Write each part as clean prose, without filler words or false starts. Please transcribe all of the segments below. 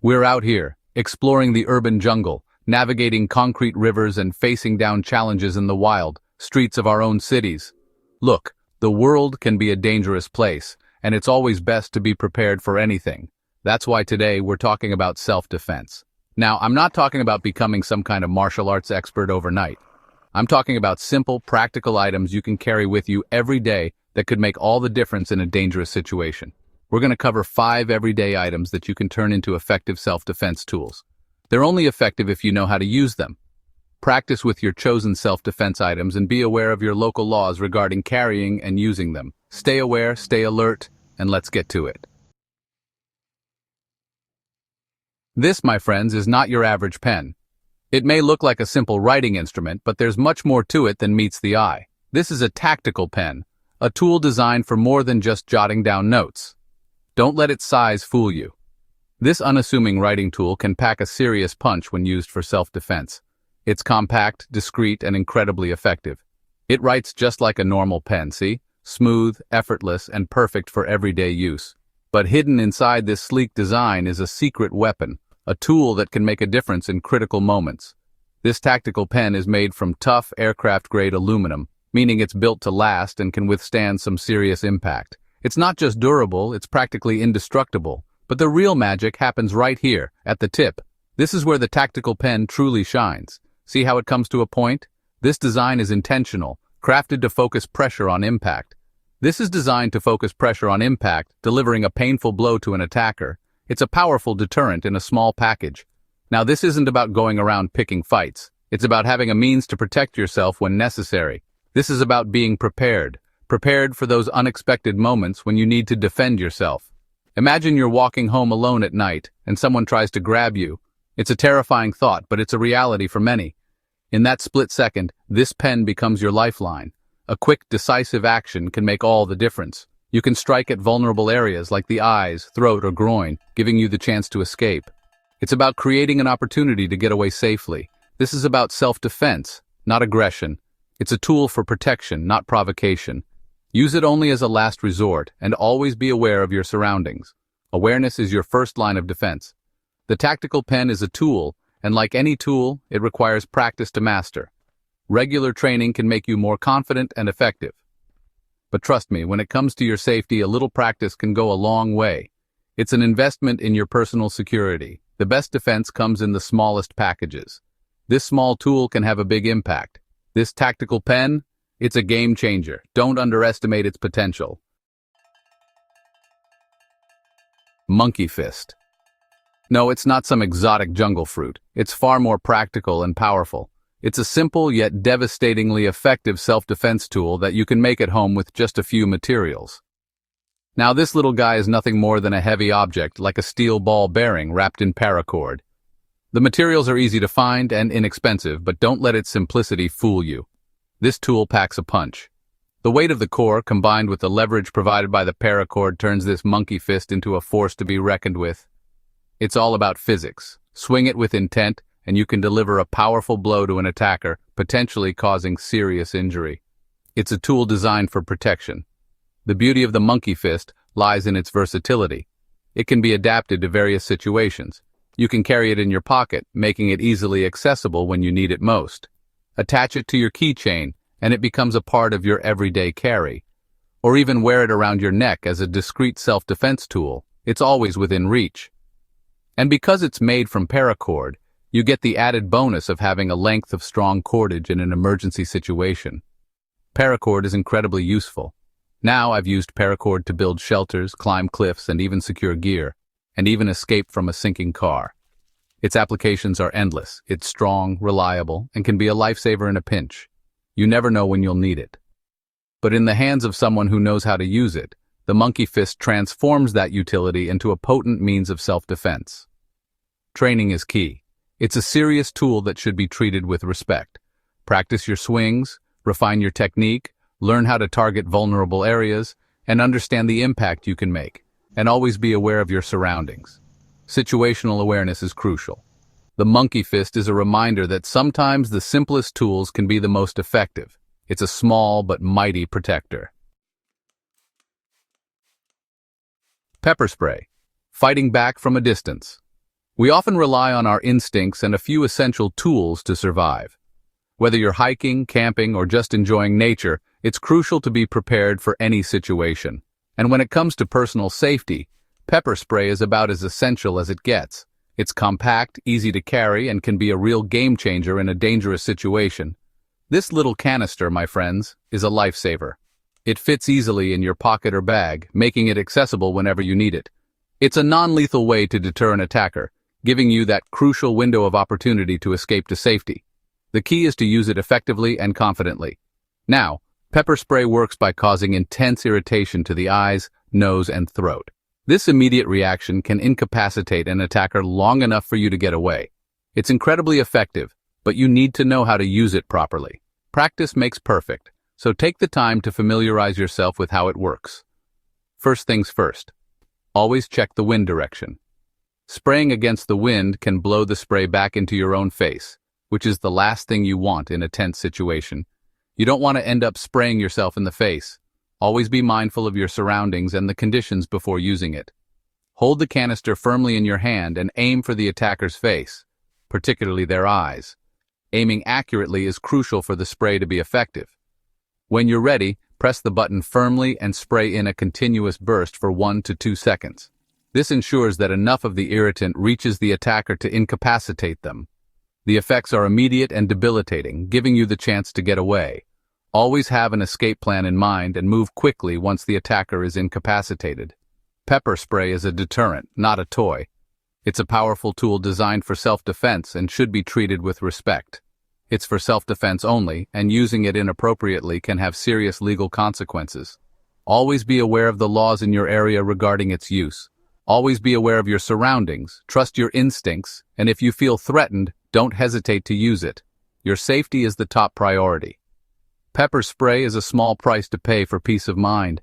We're out here, exploring the urban jungle, navigating concrete rivers and facing down challenges in the wild streets of our own cities. Look, the world can be a dangerous place, and it's always best to be prepared for anything. That's why today we're talking about self-defense. Now, I'm not talking about becoming some kind of martial arts expert overnight. I'm talking about simple, practical items you can carry with you every day that could make all the difference in a dangerous situation. We're going to cover 5 everyday items that you can turn into effective self-defense tools. They're only effective if you know how to use them. Practice with your chosen self-defense items and be aware of your local laws regarding carrying and using them. Stay aware, stay alert, and let's get to it. This, my friends, is not your average pen. It may look like a simple writing instrument, but there's much more to it than meets the eye. This is a tactical pen, a tool designed for more than just jotting down notes. Don't let its size fool you. This unassuming writing tool can pack a serious punch when used for self-defense. It's compact, discreet, and incredibly effective. It writes just like a normal pen, see? Smooth, effortless, and perfect for everyday use. But hidden inside this sleek design is a secret weapon, a tool that can make a difference in critical moments. This tactical pen is made from tough, aircraft-grade aluminum, meaning it's built to last and can withstand some serious impact. It's not just durable, it's practically indestructible. But the real magic happens right here, at the tip. This is where the tactical pen truly shines. See how it comes to a point? This design is intentional, crafted to focus pressure on impact. This is designed to focus pressure on impact, delivering a painful blow to an attacker. It's a powerful deterrent in a small package. Now, this isn't about going around picking fights. It's about having a means to protect yourself when necessary. This is about being prepared for those unexpected moments when you need to defend yourself. Imagine you're walking home alone at night and someone tries to grab you. It's a terrifying thought, but it's a reality for many. In that split second, this pen becomes your lifeline. A quick, decisive action can make all the difference. You can strike at vulnerable areas like the eyes, throat, or groin, giving you the chance to escape. It's about creating an opportunity to get away safely. This is about self-defense, not aggression. It's a tool for protection, not provocation. Use it only as a last resort, and always be aware of your surroundings. Awareness is your first line of defense. The tactical pen is a tool, and like any tool, it requires practice to master. Regular training can make you more confident and effective. But trust me, when it comes to your safety, a little practice can go a long way. It's an investment in your personal security. The best defense comes in the smallest packages. This small tool can have a big impact. This tactical pen, it's a game changer. Don't underestimate its potential. Monkey fist. No, it's not some exotic jungle fruit. It's far more practical and powerful. It's a simple yet devastatingly effective self-defense tool that you can make at home with just a few materials. Now, this little guy is nothing more than a heavy object like a steel ball bearing wrapped in paracord. The materials are easy to find and inexpensive, but don't let its simplicity fool you. This tool packs a punch. The weight of the core, combined with the leverage provided by the paracord, turns this monkey fist into a force to be reckoned with. It's all about physics. Swing it with intent, and you can deliver a powerful blow to an attacker, potentially causing serious injury. It's a tool designed for protection. The beauty of the monkey fist lies in its versatility. It can be adapted to various situations. You can carry it in your pocket, making it easily accessible when you need it most. Attach it to your keychain, and it becomes a part of your everyday carry. Or even wear it around your neck as a discreet self-defense tool. It's always within reach. And because it's made from paracord, you get the added bonus of having a length of strong cordage in an emergency situation. Paracord is incredibly useful. Now I've used paracord to build shelters, climb cliffs, and even secure gear, and even escape from a sinking car. Its applications are endless. It's strong, reliable, and can be a lifesaver in a pinch. You never know when you'll need it. But in the hands of someone who knows how to use it, the monkey fist transforms that utility into a potent means of self-defense. Training is key. It's a serious tool that should be treated with respect. Practice your swings, refine your technique, learn how to target vulnerable areas, and understand the impact you can make. And always be aware of your surroundings. Situational awareness is crucial. The monkey fist is a reminder that sometimes the simplest tools can be the most effective. It's a small but mighty protector. Pepper spray. Fighting back from a distance. We often rely on our instincts and a few essential tools to survive. Whether you're hiking, camping, or just enjoying nature, it's crucial to be prepared for any situation. And when it comes to personal safety, pepper spray is about as essential as it gets. It's compact, easy to carry, and can be a real game changer in a dangerous situation. This little canister, my friends, is a lifesaver. It fits easily in your pocket or bag, making it accessible whenever you need it. It's a non-lethal way to deter an attacker, giving you that crucial window of opportunity to escape to safety. The key is to use it effectively and confidently. Now, pepper spray works by causing intense irritation to the eyes, nose, and throat. This immediate reaction can incapacitate an attacker long enough for you to get away. It's incredibly effective, but you need to know how to use it properly. Practice makes perfect, so take the time to familiarize yourself with how it works. First things first. Always check the wind direction. Spraying against the wind can blow the spray back into your own face, which is the last thing you want in a tense situation. You don't want to end up spraying yourself in the face. Always be mindful of your surroundings and the conditions before using it. Hold the canister firmly in your hand and aim for the attacker's face, particularly their eyes. Aiming accurately is crucial for the spray to be effective. When you're ready, press the button firmly and spray in a continuous burst for 1 to 2 seconds. This ensures that enough of the irritant reaches the attacker to incapacitate them. The effects are immediate and debilitating, giving you the chance to get away. Always have an escape plan in mind and move quickly once the attacker is incapacitated. Pepper spray is a deterrent, not a toy. It's a powerful tool designed for self-defense and should be treated with respect. It's for self-defense only, and using it inappropriately can have serious legal consequences. Always be aware of the laws in your area regarding its use. Always be aware of your surroundings, trust your instincts, and if you feel threatened, don't hesitate to use it. Your safety is the top priority. Pepper spray is a small price to pay for peace of mind.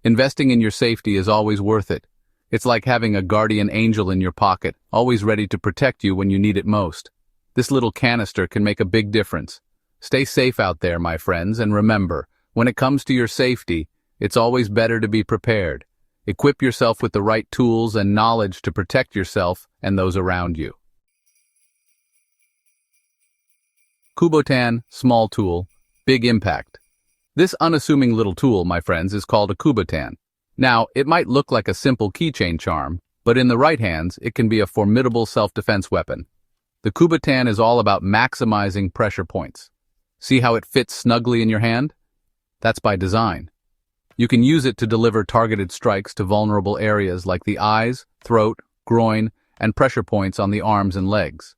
Investing in your safety is always worth it. It's like having a guardian angel in your pocket, always ready to protect you when you need it most. This little canister can make a big difference. Stay safe out there, my friends, and remember, when it comes to your safety, it's always better to be prepared. Equip yourself with the right tools and knowledge to protect yourself and those around you. Kubotan, small tool, big impact. This unassuming little tool, my friends, is called a Kubotan. Now, it might look like a simple keychain charm, but in the right hands, it can be a formidable self-defense weapon. The Kubotan is all about maximizing pressure points. See how it fits snugly in your hand? That's by design. You can use it to deliver targeted strikes to vulnerable areas like the eyes, throat, groin, and pressure points on the arms and legs.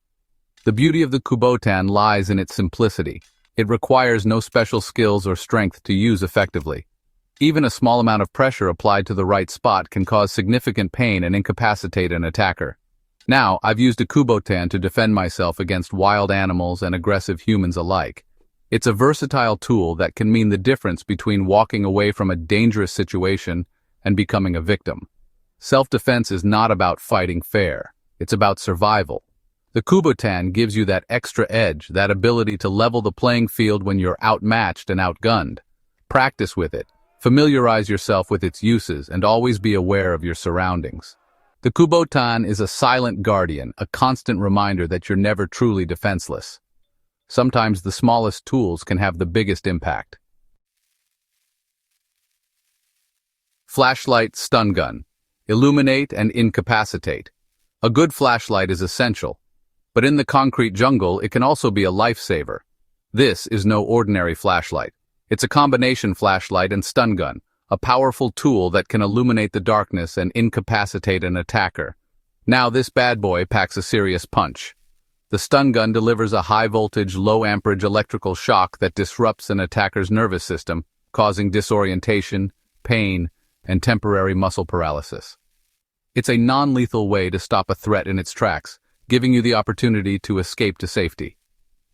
The beauty of the Kubotan lies in its simplicity. It requires no special skills or strength to use effectively. Even a small amount of pressure applied to the right spot can cause significant pain and incapacitate an attacker. Now, I've used a Kubotan to defend myself against wild animals and aggressive humans alike. It's a versatile tool that can mean the difference between walking away from a dangerous situation and becoming a victim. Self-defense is not about fighting fair. It's about survival. The Kubotan gives you that extra edge, that ability to level the playing field when you're outmatched and outgunned. Practice with it. Familiarize yourself with its uses and always be aware of your surroundings. The Kubotan is a silent guardian, a constant reminder that you're never truly defenseless. Sometimes the smallest tools can have the biggest impact. Flashlight stun gun. Illuminate and incapacitate. A good flashlight is essential, but in the concrete jungle, it can also be a lifesaver. This is no ordinary flashlight. It's a combination flashlight and stun gun, a powerful tool that can illuminate the darkness and incapacitate an attacker. Now this bad boy packs a serious punch. The stun gun delivers a high-voltage, low-amperage electrical shock that disrupts an attacker's nervous system, causing disorientation, pain, and temporary muscle paralysis. It's a non-lethal way to stop a threat in its tracks, giving you the opportunity to escape to safety.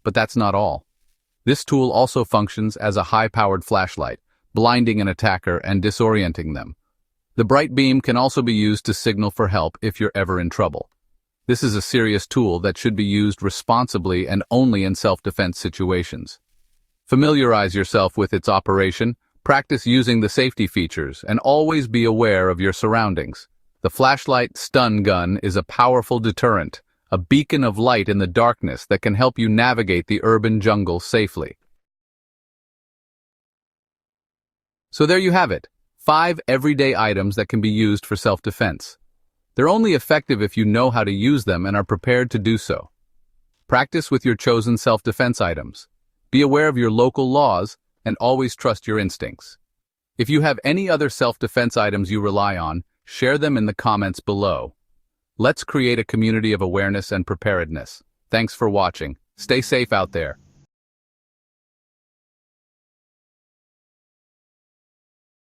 But that's not all. This tool also functions as a high-powered flashlight, blinding an attacker and disorienting them. The bright beam can also be used to signal for help if you're ever in trouble. This is a serious tool that should be used responsibly and only in self-defense situations. Familiarize yourself with its operation, practice using the safety features, and always be aware of your surroundings. The flashlight stun gun is a powerful deterrent, a beacon of light in the darkness that can help you navigate the urban jungle safely. So there you have it, 5 everyday items that can be used for self-defense. They're only effective if you know how to use them and are prepared to do so. Practice with your chosen self-defense items. Be aware of your local laws and always trust your instincts. If you have any other self-defense items you rely on, share them in the comments below. Let's create a community of awareness and preparedness. Thanks for watching. Stay safe out there.